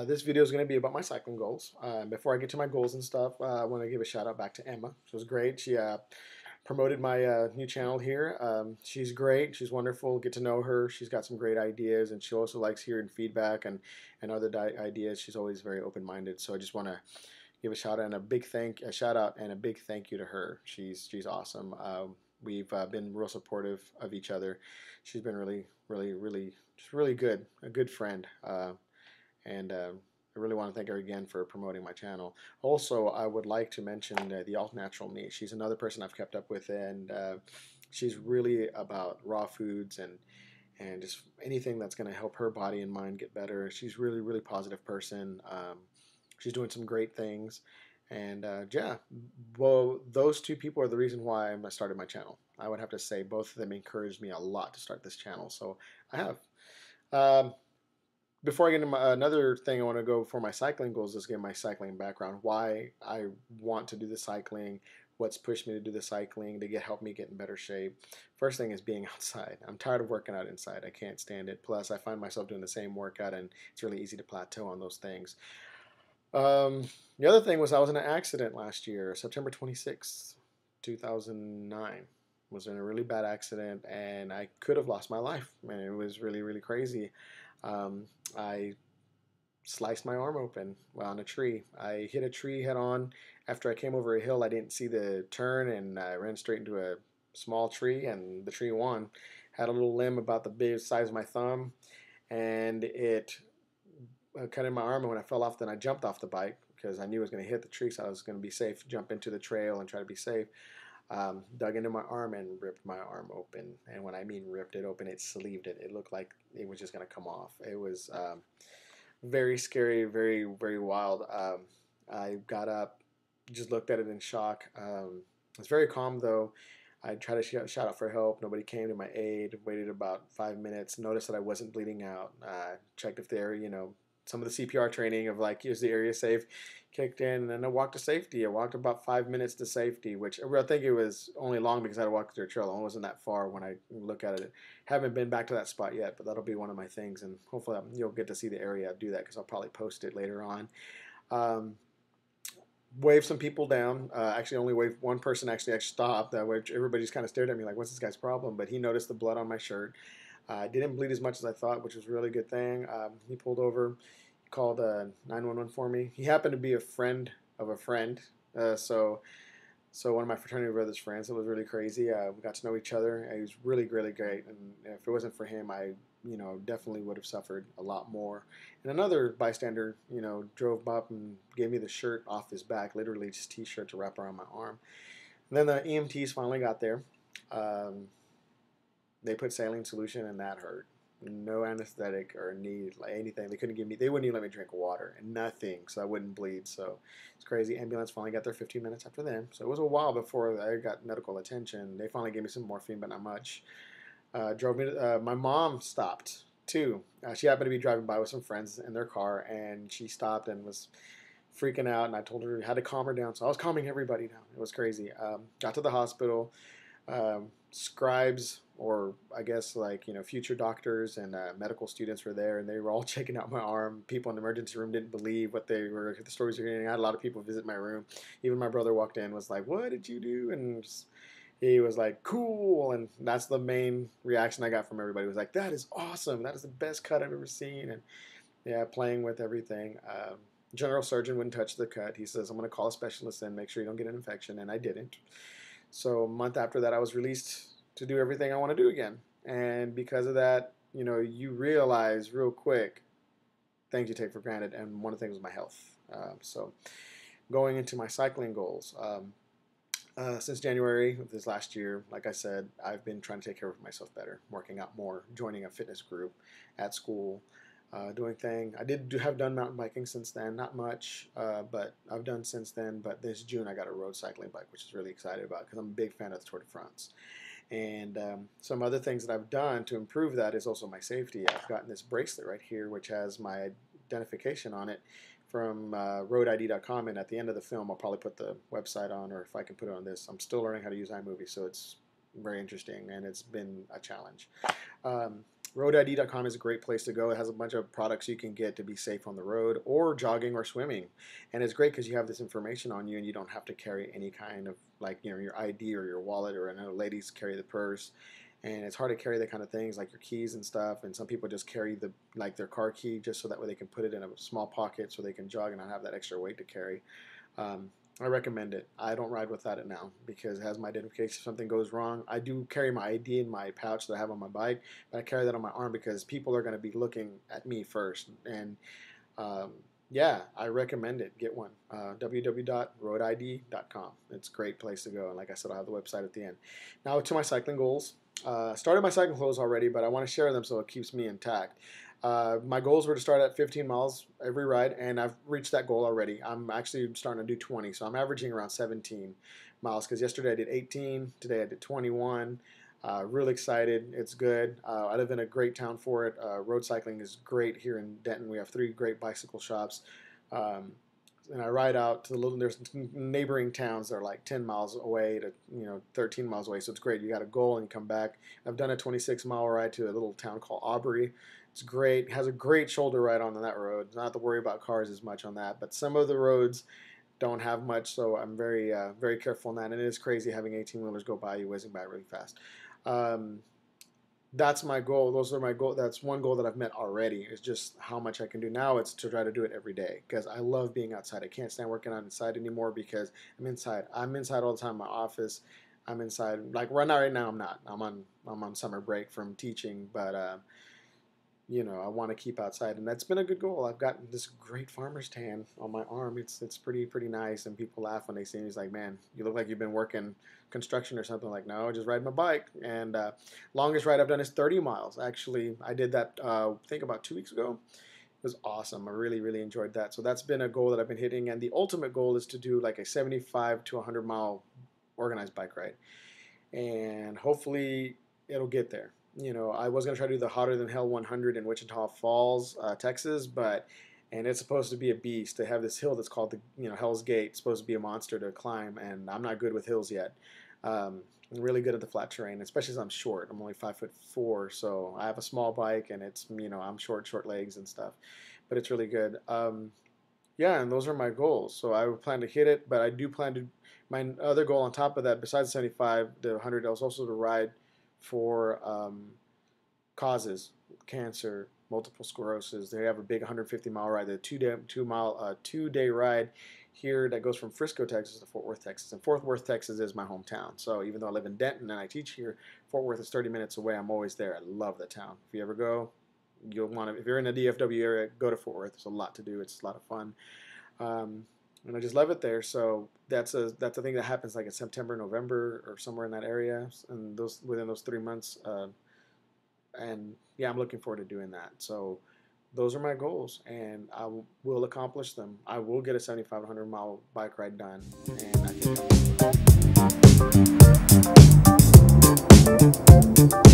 This video is going to be about my cycling goals. Before I get to my goals and stuff, I want to give a shout out back to Emma. She was great. She promoted my new channel here. She's great. She's wonderful. Get to know her. She's got some great ideas, and she also likes hearing feedback and other ideas. She's always very open minded. So I just want to give a shout out and a shout out and a big thank you to her. She's awesome. We've been real supportive of each other. She's been really just really good, a good friend. And I really want to thank her again for promoting my channel. Also, I would like to mention the All Natural Me. She's another person I've kept up with, and she's really about raw foods and just anything that's going to help her body and mind get better. She's really positive person. She's doing some great things, and yeah, well, those two people are the reason why I started my channel. I would have to say both of them encouraged me a lot to start this channel, so I have. Um, Before I get into another thing, I want to go for my cycling goals. Just get my cycling background, why I want to do the cycling, what's pushed me to do the cycling to help me get in better shape. First thing is being outside. I'm tired of working out inside. I can't stand it. Plus, I find myself doing the same workout, and it's really easy to plateau on those things. Um, the other thing was I was in an accident last year, September 26th, 2009. Was in a really bad accident, and I could have lost my life. Man, it was really crazy. I sliced my arm open on a tree. I hit a tree head on. After I came over a hill, I didn't see the turn, and I ran straight into a small tree, and the tree won. Had a little limb about the big size of my thumb, and it cut in my arm. And when I fell off, then I jumped off the bike because I knew I was going to hit the tree, so I was going to be safe. Jump into the trail and try to be safe. Dug into my arm and ripped my arm open. And when I mean ripped it open, it sleeved it. It looked like it was just going to come off. It was very scary, very wild. I got up, just looked at it in shock. I was very calm though. I tried to shout out for help. Nobody came to my aid. Waited about 5 minutes. Noticed that I wasn't bleeding out. Checked if there, some of the CPR training of like, is the area safe, kicked in, and then I walked to safety. I walked about 5 minutes to safety, which I think it was only long because I had walked through a trail. It wasn't that far when I look at it. Haven't been back to that spot yet, but that'll be one of my things, and hopefully you'll get to see the area do that because I'll probably post it later on. Waved some people down. Actually, only waved one person. Actually stopped. That way, everybody just kind of stared at me like, "What's this guy's problem?" But he noticed the blood on my shirt. Didn't bleed as much as I thought, which was a really good thing. He pulled over, called 911 for me. He happened to be a friend of a friend, so one of my fraternity brothers' friends. It was really crazy. We got to know each other. He was really great, and if it wasn't for him, I definitely would have suffered a lot more. And another bystander, drove up and gave me the shirt off his back, literally just t-shirt to wrap around my arm. And then the EMTs finally got there. They put saline solution, and that hurt. No anesthetic or need like anything. They couldn't give me. They wouldn't even let me drink water and nothing, so I wouldn't bleed. So it's crazy. Ambulance finally got there 15 minutes after them. So it was a while before I got medical attention. They finally gave me some morphine, but not much. Drove me. My mom stopped too. She happened to be driving by with some friends in their car, and she stopped and was freaking out. And I told her I had to calm her down. So I was calming everybody down. It was crazy. Got to the hospital. Scribes, or I guess like future doctors and medical students were there, and they were all checking out my arm. People in the emergency room didn't believe the stories they were hearing. I had a lot of people visit my room. Even my brother walked in, was like, "What did you do?" And he was like, "Cool." And that's the main reaction I got from everybody. It was like, "That is awesome. That is the best cut I've ever seen." And yeah, playing with everything. General surgeon wouldn't touch the cut. He says, "I'm going to call a specialist and make sure you don't get an infection," and I didn't. So a month after that, I was released to do everything I want to do again. And because of that, you realize real quick things you take for granted. And one of the things was my health. So going into my cycling goals, since January of this last year, like I said, I've been trying to take care of myself better, working out more, joining a fitness group at school, doing thing. I have done mountain biking since then, not much, but I've done since then. But this June I got a road cycling bike, which is really excited about because I'm a big fan of the Tour de France. And some other things that I've done to improve that is also my safety. I've gotten this bracelet right here, which has my identification on it from roadid.com. And at the end of the film, I'll probably put the website on, or if I can put it on this. I'm still learning how to use iMovie, so it's very interesting, and it's been a challenge. RoadID.com is a great place to go. It has a bunch of products you can get to be safe on the road or jogging or swimming. And it's great because you have this information on you and you don't have to carry any kind of, like, your ID or your wallet, or I know ladies carry the purse. And it's hard to carry that kind of things like your keys and stuff. And some people just carry their car key just so that way they can put it in a small pocket so they can jog and not have that extra weight to carry. I recommend it. I don't ride without it now because it has my identification. If something goes wrong, I do carry my ID in my pouch that I have on my bike, but I carry that on my arm because people are going to be looking at me first. And yeah, I recommend it. Get one. www.roadid.com. It's a great place to go. And like I said, I'll have the website at the end. Now to my cycling goals. Started my cycling goals already, but I want to share them so it keeps me intact. My goals were to start at 15 miles every ride, and I've reached that goal already. I'm actually starting to do 20, so I'm averaging around 17 miles because yesterday I did 18, today I did 21. Really excited. It's good. I live in a great town for it. Road cycling is great here in Denton. We have 3 great bicycle shops. And I ride out to there's neighboring towns that are like 10 miles away to 13 miles away, so it's great. You got a goal and you come back. I've done a 26-mile ride to a little town called Aubrey. It's great. It has a great shoulder ride on that road. Not to worry about cars as much on that, but some of the roads don't have much, so I'm very very careful on that. And it is crazy having 18-wheelers go by you, whizzing by really fast. That's my goal. Those are my goal. That's one goal that I've met already. Is just how much I can do now. It's to try to do it every day because I love being outside. I can't stand working on inside anymore because I'm inside. I'm inside all the time in my office. I'm inside. Like right now I'm not. I'm on summer break from teaching, but I want to keep outside, and that's been a good goal. I've got this great farmer's tan on my arm. It's pretty nice, and people laugh when they see me. It's like, man, you look like you've been working construction or something. Like, no, I just ride my bike. And longest ride I've done is 30 miles. Actually, I did that I think about 2 weeks ago. It was awesome. I really enjoyed that. So that's been a goal that I've been hitting, and the ultimate goal is to do like a 75 to 100 mile organized bike ride, and hopefully it'll get there. I was going to try to do the Hotter Than Hell 100 in Wichita Falls, Texas, and it's supposed to be a beast. They have this hill that's called the Hell's Gate. It's supposed to be a monster to climb, and I'm not good with hills yet. I'm really good at the flat terrain, especially as I'm short. I'm only 5'4", so I have a small bike, and it's I'm short legs and stuff, but it's really good. Yeah, and those are my goals. So I plan to hit it, but I do plan to. My other goal on top of that, besides 75, the 100, is also to ride for causes, cancer, multiple sclerosis. They have a big 150-mile ride, the two-day ride here that goes from Frisco, Texas to Fort Worth, Texas. And Fort Worth, Texas is my hometown. So even though I live in Denton and I teach here, Fort Worth is 30 minutes away. I'm always there. I love the town. If you ever go, you'll want to. If you're in the DFW area, go to Fort Worth. There's a lot to do. It's a lot of fun. And I just love it there. So that's a thing that happens like in September, November, or somewhere in that area, and within those 3 months. And yeah, I'm looking forward to doing that. So those are my goals, and I will accomplish them. I will get a 7,500 mile bike ride done, and I think